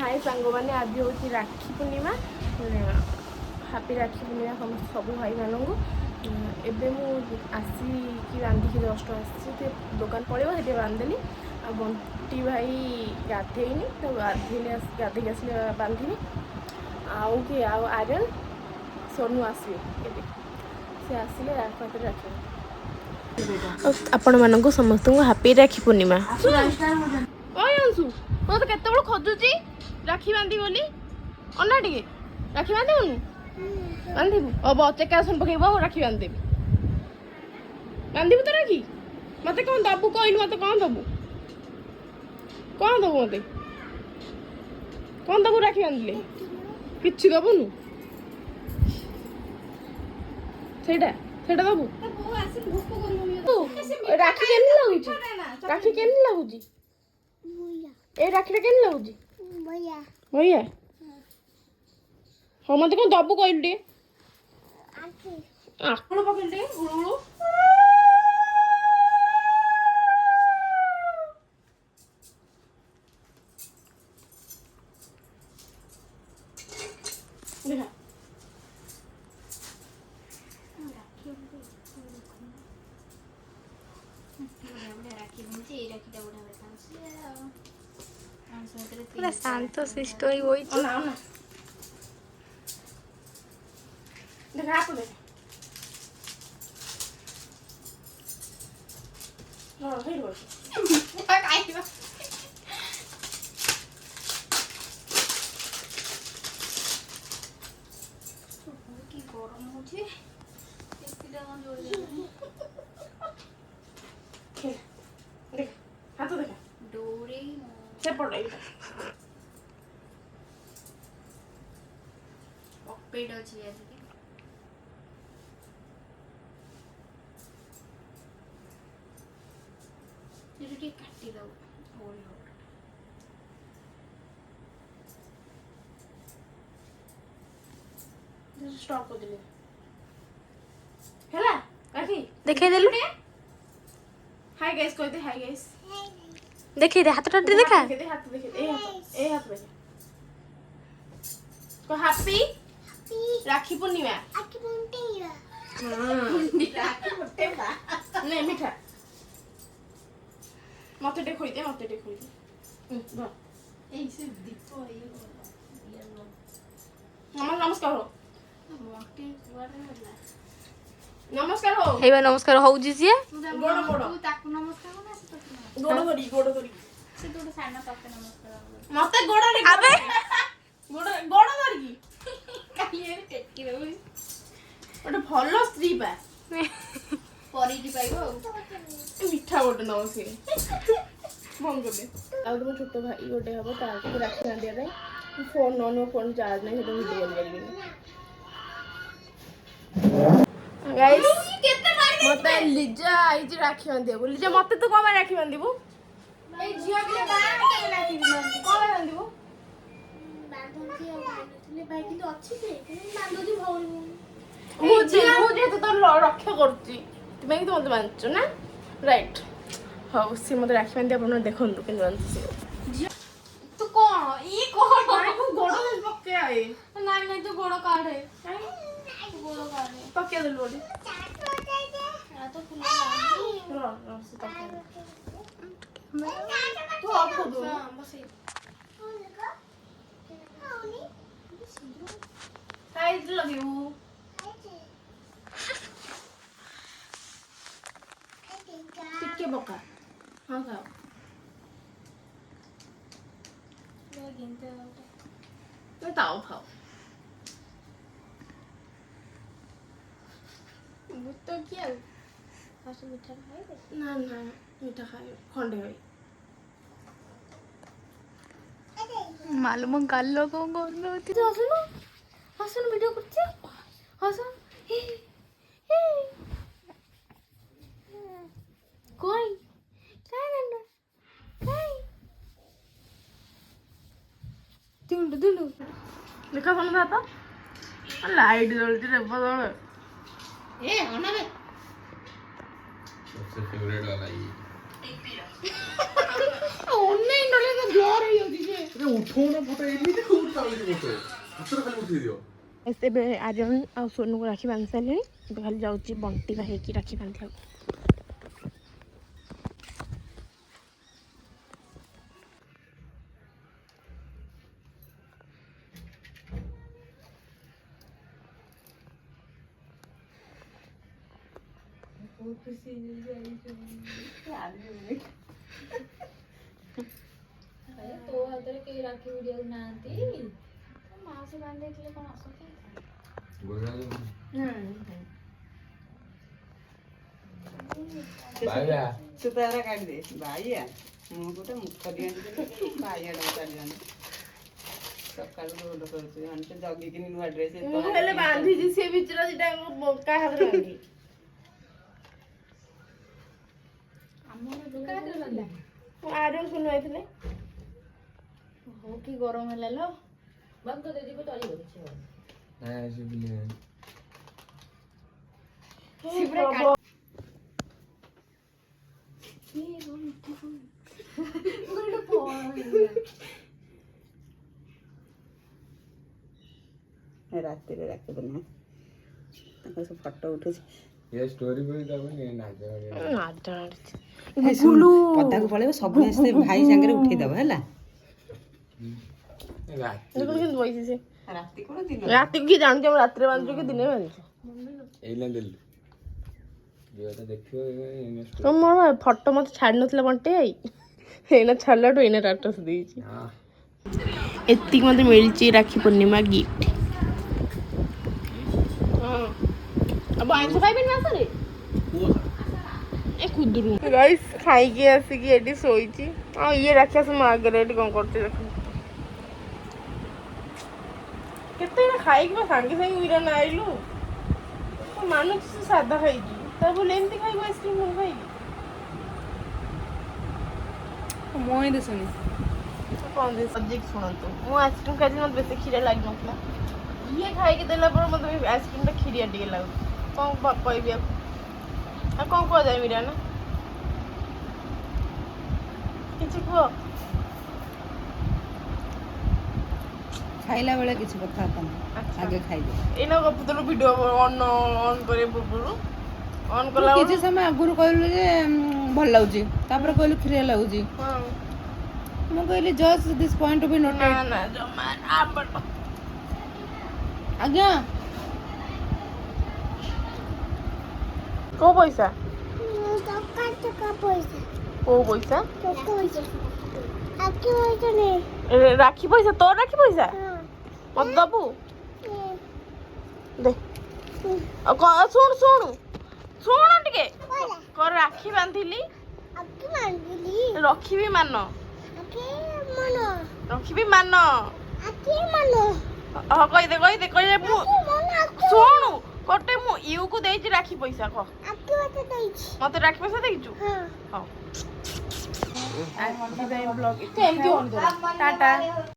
हाय सांग मैंने आज हूँ राखी पूर्णिमा हापी राखी पूर्णिमा समस्त सब भाई मानू एबे मु आसिकी बांधिकी जस्ट आसी दुकान पड़ो ये बांधिदेली आ बंटी भाई गाधेनी तो गाधे आसले बांधि आउ कि आउ आर्यन सोनू आसवे से आसिले राखी राखी आपण मानक समस्त हापी राखी पूर्णिमा तो केत खोजुची राखी बांधी बोली अना टे राखी बांधबू बांधबू अब चेक आसन पकेब राखी बांधदेवी बांधबू तो राखी मत कौन दबू कहलु मत कौन दबू मत कौन दबू राखी बांधले कि दबुनु सेटा दबू राखी केन लगुची राखी केन लगुची ए राखी केन लगुची भैया हाँ मत कौन दबू कहलु टे आखड़ पकड़ टे उड़ू देखा पूरा शांत शिष्ट ही वही देखा आप देखा हाँ फिर बोल की गरम होछे एसीटा मन जोड़ दे देख हाथ देखा डोरे से पड़े पेड़ अछि आज के ये काटी दो होल हो स्टॉप कर दिले हैला राखी देखे देलु हाय गाइस कहते हाय गाइस देखे दे हाथ टट्टी देखा देखे हाथ देखे ए हाथ देखे को हैप्पी राखी पूर्णिमा आकी बुंटीरा राखी पूर्णिमा नहीं मीठा मते टे खोई दे ए से दीपो ये नमस्कार हो मोटे वारे होला नमस्कार हो हेबा नमस्कार होउजी सिए गोड़ गोड़ तू ताकू नमस्कार हो ना से गोड़ धरी से तोड़ साना ताके नमस्कार मते गोड़ रे अबे गोड़ धरी की कालिए टेकी रहू ओटे भलो स्त्री पा परी की पाइबो मिठा गोटे नव से बंद कर दे आ तुम छोट भाई गोटे हबो ताको राखी बांधिया रे फोन नो फोन चार्ज नहीं तो वीडियो बन करिए गाइस केते मारी मते लिजा आई जे राखी बांधिबो लिजा मते तो कोमा राखी बांधिबो ए जिया के बाहर के राखी बांधी कोमा बांधिबो बांधन के बांधले भाई किंतु अछि से बांधो जी भौरी मुझे तो रक्षा करुच्ची तुम्हें तो मत बांधु ना राइट हाँ सी मत राखी बांधि आप देखु कि बांधु तू कोन ई कोन गोड़ पके आए नाइ नाइ तो गोड़ काढे गोड़ काढे पके दल बोली आ तो फुला लागी से पके तू आप को दो बस साइड लगियो टिके बका हाँ खाओ तो ताओ खाओ तो क्या फास्ट मीठा खाए ना ना मीठा खाए खंडे भाई मालूम कर लो कौन कौन होती तो हसन वीडियो करते हसन कोई काय नंद काय दुंडू दुंडू देखा फोन था तो लाइट जलती रे बदल ए होना बे सबसे फेवरेट वाला ये ऑनलाइन डले तो ब्लर हो जाती है ଉଠଉନ ଫଟୋ ଏମିତି କୋଉଠି ଚାଲୁଛି ଫଟୋ ହାତରେ ଖାଲି ଉଠେଇ ଦିଅ। ଏବେ ଆର୍ଯ୍ୟନ ଆଉ ସୋନୁକୁ ରାକ୍ଷୀ ବାନ୍ଧି ସାରିଲେଣି। ଏବେ ଖାଲି ଯାଉଛି ବଣ୍ଟି ଭାଇକି ରାକ୍ଷୀ ବାନ୍ଧିବାକୁ। ତୋ ହାତରେ କେହି ରାକ୍ଷୀ ଭିଡ଼ିବାକୁ ନାହାନ୍ତି। ମାଉସୀ ବାନ୍ଧି ଦେଇଥିଲେ କଣ ଆସନ୍ତି? ତୁ ତାର କାଢିଦେ ବାଇଆ ମୁଁ ଗୋଟେ ମୁଖ ଦିଅନ୍ତି ବାଇଆ ଟା ଚାଲିଯାନ୍ତି ସକାଳୁ ରୋଲ କରୁଛୁ ଜାଣିଛୁ ଜଗିକିନି ନୂଆ ଡ୍ରେସ୍ ମୁଁ ହେଲେ ବାନ୍ଧିଛି ସେ ଭିତରେ ଦିଟା ବୋକା ହାତରେ ବାନ୍ଧି। ଆର୍ଯ୍ୟନ ସୋନୁ ଯାଇଥିଲେ। ହଉ କି ଗରମ ହେଲା ଲୋ। ବନ୍ଦ କରି ଦେଇଯିବ ଚଳିବ କିଛି ହବନି। ରାତିରେ ରାକ୍ଷୀ ପୂର୍ଣ୍ଣିମା ତାଙ୍କର ସବୁ ଫଟୋ ଉଠୁଛି ପଦାକୁ ପଳେଇବ ସବୁ ସେ ଭାଇ ସାଙ୍ଗରେ ଉଠେଇଦବ ହେଲା। ବଇଛି ସେ ରାତି କଣ ଦିନ ରାତିକୁ କିଏ ଜାଣୁଛି ଆମେ ରାତିରେ ବାନ୍ଧୁଛୁ କି ଦିନେ ବାନ୍ଧୁଛୁ। ମୋର ଫଟୋ ମତେ ଛାଡି ନଥିଲା ବଣ୍ଟି ଭାଇ ଏଇନା ଛାଡ଼ିଲାଠୁ ଏଇନା ଷ୍ଟାଟସ୍ ଦେଇଛି। ଏତିକି ମତେ ମିଳିଛି ରାକ୍ଷୀ ପୂର୍ଣ୍ଣିମା ଗିଫ୍ଟ। अब आइंस खाइबेନି मासरे ए खुदरू गाइस खाइके आसिकी एडी सोईची आ ये राखिया से मागरे एडी कोन करते देख केते ना खाइके बा संगे संगे उइरा ना आइलु तो मानु से सादा खाइकी त बोले एमती खाइबो आइसक्रीम कोन खाइकी मोय देसनी कौन दे सब्जेक्ट सुनंतु मु आइसक्रीम खाइ मत बेसी खीरा लाग नथला ये खाइके देला पर मत आइसक्रीम ता खीरिया टिके लागु कौन कहबी आ कौन कह जाए मीरा ना किछि को खाइला बेला किछि कथा था आगे खाइ दे एना गपुतलो वीडियो ऑन करे बुबुरु ऑन कला किछि समय आगुरु कहलु जे भल लाउजी तापर कहलु खिरिया लाउजी हां मु कहली just this point to be noted ना ना जमा आबट आज्ञा को पैसा टका पैसा को पैसा आपके पैसा नहीं राखी पैसा तो राखी पैसा मत दबू दे सुन सुन सुन टिके कर राखी बांधिली आपकी मांगली रखी भी मान आपके मनो रखी भी मान आपके मनो हाँ कही दे मु मनो सुन कोटे मु यू को देइची राखी पैसा को आपके पैसा देइछि मते राखी पैसा देइचु हां हां आज ब्लॉग टाटा।